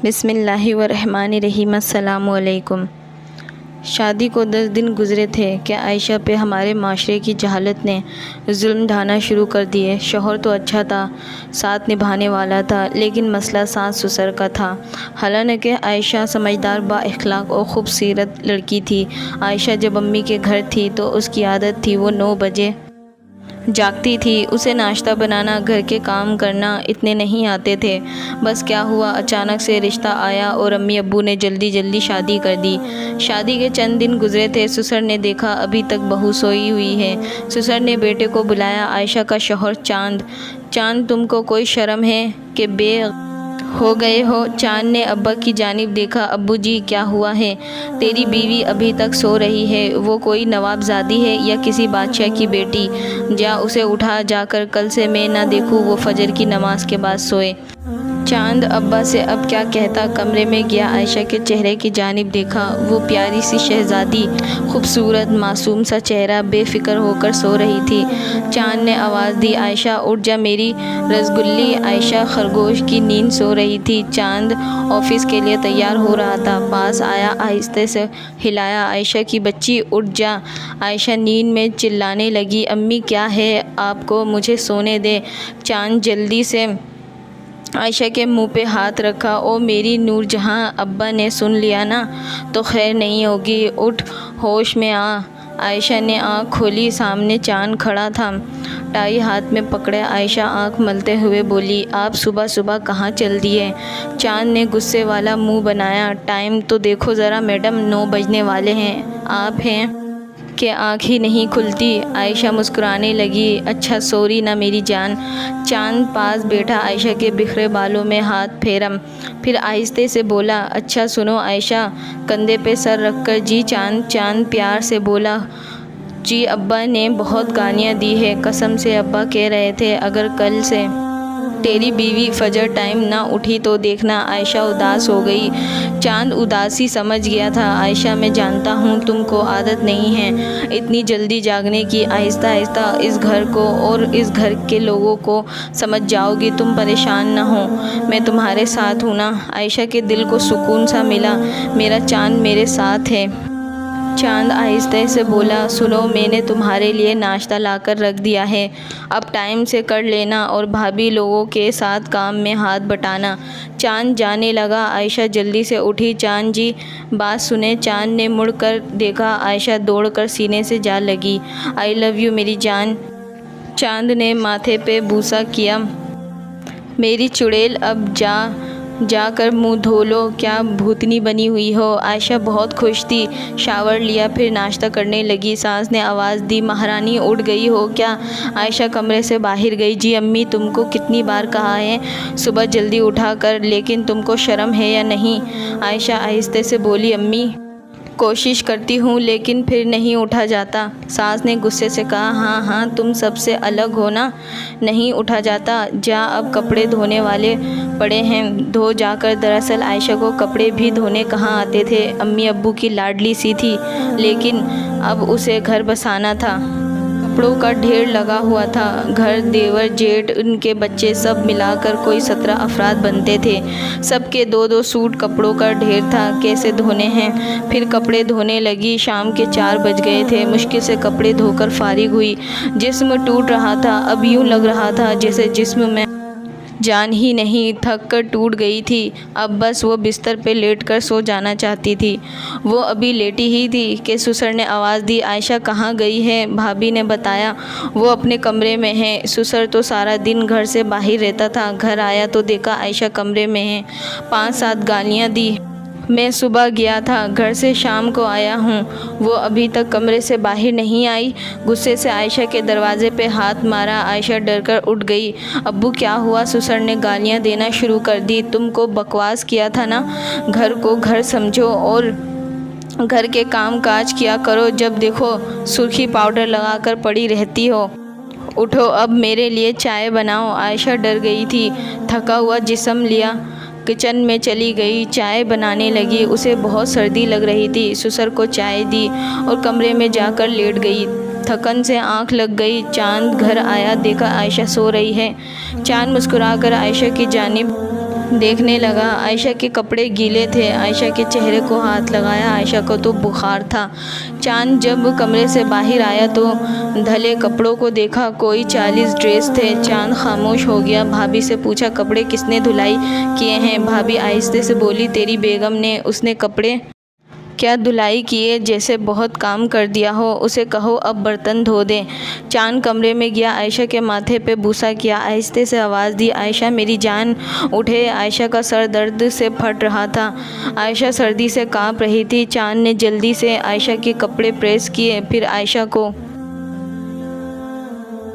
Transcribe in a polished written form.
بسم اللہ الرحمن الرحیم۔ السلام علیکم۔ شادی کو 10 دن گزرے تھے کہ عائشہ پہ ہمارے معاشرے کی جہالت نے ظلم ڈھانا شروع کر دیے۔ شوہر تو اچھا تھا، ساتھ نبھانے والا تھا، لیکن مسئلہ ساس سسر کا تھا۔ حالانکہ عائشہ سمجھدار، با اخلاق اور خوبصورت لڑکی تھی۔ عائشہ جب امی کے گھر تھی تو اس کی عادت تھی وہ 9 بجے جاگتی تھی۔ اسے ناشتہ بنانا، گھر کے کام کرنا اتنے نہیں آتے تھے۔ بس کیا ہوا، اچانک سے رشتہ آیا اور امی ابو نے جلدی شادی کر دی۔ شادی کے چند دن گزرے تھے، سسر نے دیکھا ابھی تک بہو سوئی ہوئی ہے۔ سسر نے بیٹے کو بلایا، عائشہ کا شوہر چاند تم کو کوئی شرم ہے کہ بے ہو گئے ہو؟ چاند نے ابا کی جانب دیکھا، ابو جی کیا ہوا ہے؟ تیری بیوی ابھی تک سو رہی ہے، وہ کوئی نواب زادی ہے یا کسی بادشاہ کی بیٹی؟ جا اسے اٹھا، جا کر کل سے میں نہ دیکھوں وہ فجر کی نماز کے بعد سوئے۔ چاند ابا سے اب کیا کہتا، کمرے میں گیا، عائشہ کے چہرے کی جانب دیکھا، وہ پیاری سی شہزادی، خوبصورت معصوم سا چہرہ بے فکر ہو کر سو رہی تھی۔ چاند نے آواز دی، عائشہ اٹھ جا میری رسگلی۔ عائشہ خرگوش کی نیند سو رہی تھی۔ چاند آفس کے لیے تیار ہو رہا تھا، پاس آیا، آہستہ سے ہلایا، عائشہ کی بچی اٹھ جا۔ عائشہ نیند میں چلانے لگی، امی کیا ہے آپ کو، مجھے سونے دیں۔ چاند جلدی سے عائشہ کے منہ پہ ہاتھ رکھا، او میری نور جہاں، ابا نے سن لیا نا تو خیر نہیں ہوگی، اٹھ ہوش میں آ۔ عائشہ نے آنکھ کھولی، سامنے چاند کھڑا تھا، ٹائی ہاتھ میں پکڑے۔ عائشہ آنکھ ملتے ہوئے بولی، آپ صبح کہاں چل دیے؟ چاند نے غصے والا منہ بنایا، ٹائم تو دیکھو ذرا میڈم، 9 بجنے والے ہیں، آپ ہیں کہ آنکھ ہی نہیں کھلتی؟ عائشہ مسکرانے لگی، اچھا سوری نا میری جان۔ چاند پاس بیٹھا، عائشہ کے بکھرے بالوں میں ہاتھ پھیرا، پھر آہستہ سے بولا، اچھا سنو عائشہ، کندھے پہ سر رکھ کر، جی چاند۔ چاند پیار سے بولا، جی ابا نے بہت گالیاں دی ہے، قسم سے ابا کہہ رہے تھے اگر کل سے تیری بیوی فجر ٹائم نہ اٹھی تو دیکھنا۔ عائشہ اداس ہو گئی۔ چاند اداسی سمجھ گیا تھا، عائشہ میں جانتا ہوں تم کو عادت نہیں ہے اتنی جلدی جاگنے کی، آہستہ اس گھر کو اور اس گھر کے لوگوں کو سمجھ جاؤ گی، تم پریشان نہ ہو، میں تمہارے ساتھ ہوں نا۔ عائشہ کے دل کو سکون سا ملا، میرا چاند میرے ساتھ ہے۔ چاند آہستہ سے بولا، سنو میں نے تمہارے لیے ناشتہ لا کر رکھ دیا ہے، اب ٹائم سے کر لینا اور بھابھی لوگوں کے ساتھ کام میں ہاتھ بٹانا۔ چاند جانے لگا، عائشہ جلدی سے اٹھی، چاند جی بات سنیں۔ چاند نے مڑ کر دیکھا، عائشہ دوڑ کر سینے سے جا لگی، آئی لو یو میری جان۔ چاند نے ماتھے پہ بوسہ کیا، میری چڑیل اب جا کر منہ دھو لو، کیا بھوتنی بنی ہوئی ہو۔ عائشہ بہت خوش تھی، شاور لیا، پھر ناشتہ کرنے لگی۔ ساس نے آواز دی، مہارانی اٹھ گئی ہو کیا؟ عائشہ کمرے سے باہر گئی، جی امی تم کو کتنی بار کہا ہے صبح جلدی اٹھا کر، لیکن تم کو شرم ہے یا نہیں؟ عائشہ آہستہ سے بولی، امی کوشش کرتی ہوں لیکن پھر نہیں اٹھا جاتا۔ ساس نے غصے سے کہا، ہاں تم سب سے الگ ہو نا، نہیں اٹھا جاتا، جا اب کپڑے دھونے والے پڑے ہیں دھو جا کر۔ دراصل عائشہ کو کپڑے بھی دھونے کہاں آتے تھے، امی ابو کی لاڈلی سی تھی، لیکن اب اسے گھر بسانا تھا، کپڑوں کا ڈھیر لگا ہوا تھا، گھر دیور جیٹھ ان کے بچے سب ملا کر کوئی 17 افراد بنتے تھے، سب کے 2 سوٹ کپڑوں کا ڈھیر تھا، کیسے دھونے ہیں؟ پھر کپڑے دھونے لگی، شام کے 4 بج گئے تھے، مشکل سے کپڑے دھو کر فارغ ہوئی، جسم ٹوٹ رہا تھا، اب یوں لگ رہا تھا جیسے جسم میں جان ہی نہیں، تھک کر ٹوٹ گئی تھی، اب بس وہ بستر پہ لیٹ کر سو جانا چاہتی تھی۔ وہ ابھی لیٹی ہی تھی کہ سسر نے آواز دی، عائشہ کہاں گئی ہے؟ بھابھی نے بتایا وہ اپنے کمرے میں ہے۔ سسر تو سارا دن گھر سے باہر رہتا تھا، گھر آیا تو دیکھا عائشہ کمرے میں ہے، 5-7 گالیاں دی، میں صبح گیا تھا گھر سے شام کو آیا ہوں، وہ ابھی تک کمرے سے باہر نہیں آئی۔ غصے سے عائشہ کے دروازے پہ ہاتھ مارا، عائشہ ڈر کر اٹھ گئی، ابو کیا ہوا؟ سسر نے گالیاں دینا شروع کر دی، تم کو بکواس کیا تھا نا، گھر کو گھر سمجھو اور گھر کے کام کاج کیا کرو، جب دیکھو سرخی پاؤڈر لگا کر پڑی رہتی ہو، اٹھو اب میرے لیے چائے بناؤ۔ عائشہ ڈر گئی تھی، تھکا ہوا جسم لیا کچن میں چلی گئی، چائے بنانے لگی، اسے بہت سردی لگ رہی تھی، سسر کو چائے دی اور کمرے میں جا کر لیٹ گئی، تھکن سے آنکھ لگ گئی۔ چاند گھر آیا، دیکھا عائشہ سو رہی ہے، چاند مسکرا کر عائشہ کی جانب دیکھنے لگا۔ عائشہ کے کپڑے گیلے تھے۔ عائشہ کے چہرے کو ہاتھ لگایا۔ عائشہ کو تو بخار تھا۔ چاند جب کمرے سے باہر آیا تو دھلے کپڑوں کو دیکھا۔ کوئی 40 ڈریس تھے۔ چاند خاموش ہو گیا۔ بھابھی سے پوچھا، کپڑے کس نے دھلائی کیے ہیں؟ بھابھی آہستہ سے بولی، تیری بیگم نے۔ اس نے کپڑے کیا دھلائی کیے؟ جیسے بہت کام کر دیا ہو۔ اسے کہو اب برتن دھو دے۔ چاند کمرے میں گیا۔ عائشہ کے ماتھے پہ بوسہ کیا۔ آہستہ سے آواز دی، عائشہ میری جان اٹھے۔ عائشہ کا سر درد سے پھٹ رہا تھا۔ عائشہ سردی سے کانپ رہی تھی۔ چاند نے جلدی سے عائشہ کے کپڑے پریس کیے، پھر عائشہ کو